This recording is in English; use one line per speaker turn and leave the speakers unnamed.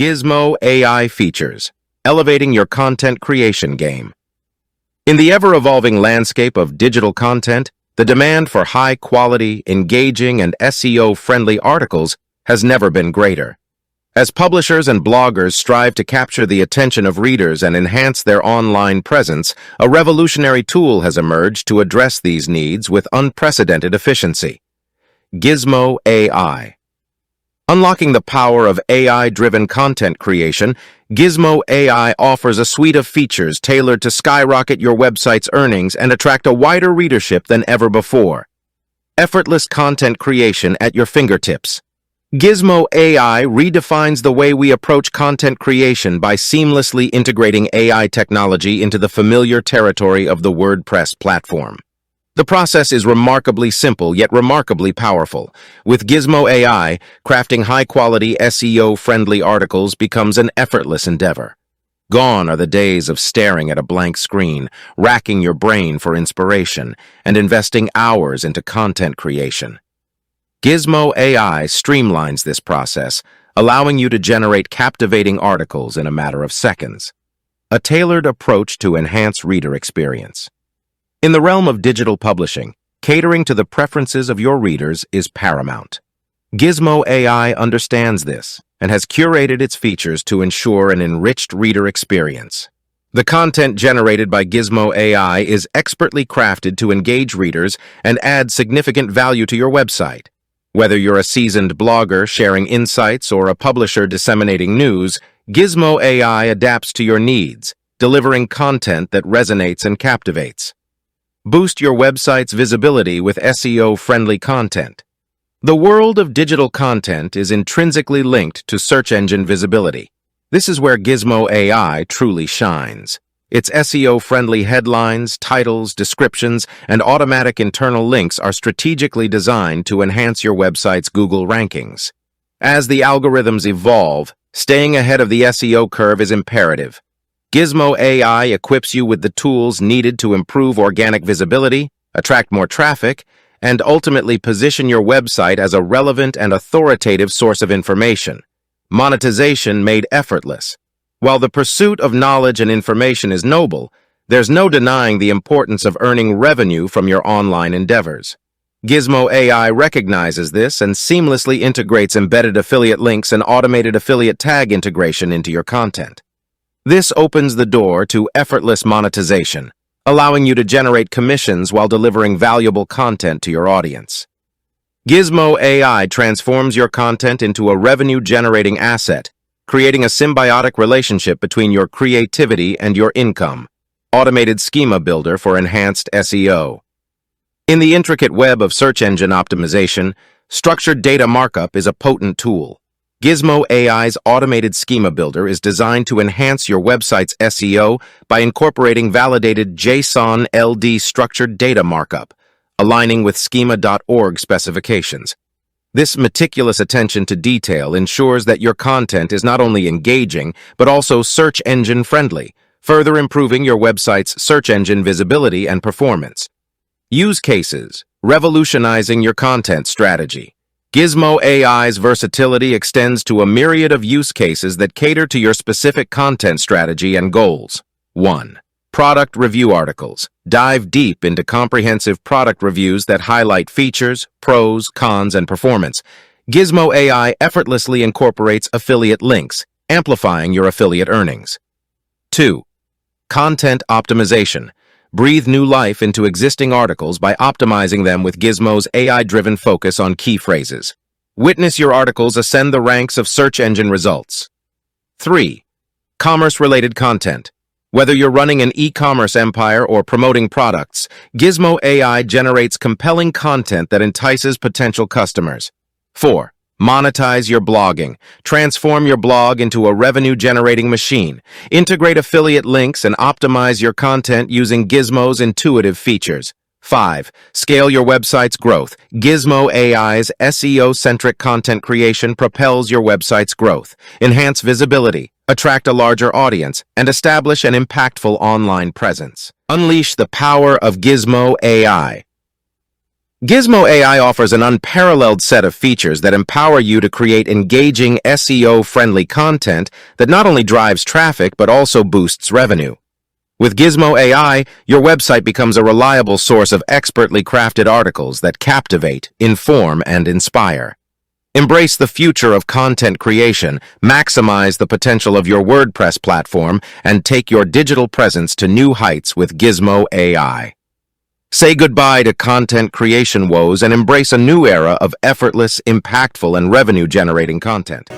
Gizzmo AI features, elevating your content creation game. In the ever-evolving landscape of digital content, the demand for high-quality, engaging, and SEO-friendly articles has never been greater. As publishers and bloggers strive to capture the attention of readers and enhance their online presence, a revolutionary tool has emerged to address these needs with unprecedented efficiency. Gizzmo AI. Unlocking the power of AI-driven content creation, Gizzmo AI offers a suite of features tailored to skyrocket your website's earnings and attract a wider readership than ever before. Effortless content creation at your fingertips. Gizzmo AI redefines the way we approach content creation by seamlessly integrating AI technology into the familiar territory of the WordPress platform. The process is remarkably simple yet remarkably powerful. With Gizzmo AI, crafting high-quality SEO-friendly articles becomes an effortless endeavor. Gone are the days of staring at a blank screen, racking your brain for inspiration, and investing hours into content creation. Gizzmo AI streamlines this process, allowing you to generate captivating articles in a matter of seconds. A tailored approach to enhance reader experience. In the realm of digital publishing, catering to the preferences of your readers is paramount. Gizzmo AI understands this and has curated its features to ensure an enriched reader experience. The content generated by Gizzmo AI is expertly crafted to engage readers and add significant value to your website. Whether you're a seasoned blogger sharing insights or a publisher disseminating news, Gizzmo AI adapts to your needs, delivering content that resonates and captivates. Boost your website's visibility with SEO-friendly content. The world of digital content is intrinsically linked to search engine visibility. This is where Gizzmo AI truly shines. Its SEO-friendly headlines, titles, descriptions, and automatic internal links are strategically designed to enhance your website's Google rankings. As the algorithms evolve, staying ahead of the SEO curve is imperative. Gizzmo AI equips you with the tools needed to improve organic visibility, attract more traffic, and ultimately position your website as a relevant and authoritative source of information. Monetization made effortless. While the pursuit of knowledge and information is noble, there's no denying the importance of earning revenue from your online endeavors. Gizzmo AI recognizes this and seamlessly integrates embedded affiliate links and automated affiliate tag integration into your content. This opens the door to effortless monetization, allowing you to generate commissions while delivering valuable content to your audience. Gizzmo AI transforms your content into a revenue-generating asset, creating a symbiotic relationship between your creativity and your income. Automated schema builder for enhanced SEO. In the intricate web of search engine optimization, structured data markup is a potent tool. Gizzmo AI's automated schema builder is designed to enhance your website's SEO by incorporating validated JSON LD structured data markup, aligning with schema.org specifications. This meticulous attention to detail ensures that your content is not only engaging, but also search engine friendly, further improving your website's search engine visibility and performance. Use cases, revolutionizing your content strategy. Gizzmo AI's versatility extends to a myriad of use cases that cater to your specific content strategy and goals. 1. Product review articles. Dive deep into comprehensive product reviews that highlight features, pros, cons, and performance. Gizzmo AI effortlessly incorporates affiliate links, amplifying your affiliate earnings. 2. Content optimization. Breathe new life into existing articles by optimizing them with Gizzmo's AI-driven focus on key phrases. Witness your articles ascend the ranks of search engine results. 3. Commerce-related content. Whether you're running an e-commerce empire or promoting products, Gizzmo AI generates compelling content that entices potential customers. 4. Monetize your blogging. Transform your blog into a revenue-generating machine. Integrate affiliate links and optimize your content using Gizzmo's intuitive features. 5. Scale your website's growth. Gizzmo AI's SEO-centric content creation propels your website's growth. Enhance visibility, attract a larger audience, and establish an impactful online presence. Unleash the power of Gizzmo AI. Gizzmo AI offers an unparalleled set of features that empower you to create engaging SEO-friendly content that not only drives traffic but also boosts revenue. With Gizzmo AI, your website becomes a reliable source of expertly crafted articles that captivate, inform, and inspire. Embrace the future of content creation, maximize the potential of your WordPress platform, and take your digital presence to new heights with Gizzmo AI. Say goodbye to content creation woes and embrace a new era of effortless, impactful, and revenue-generating content.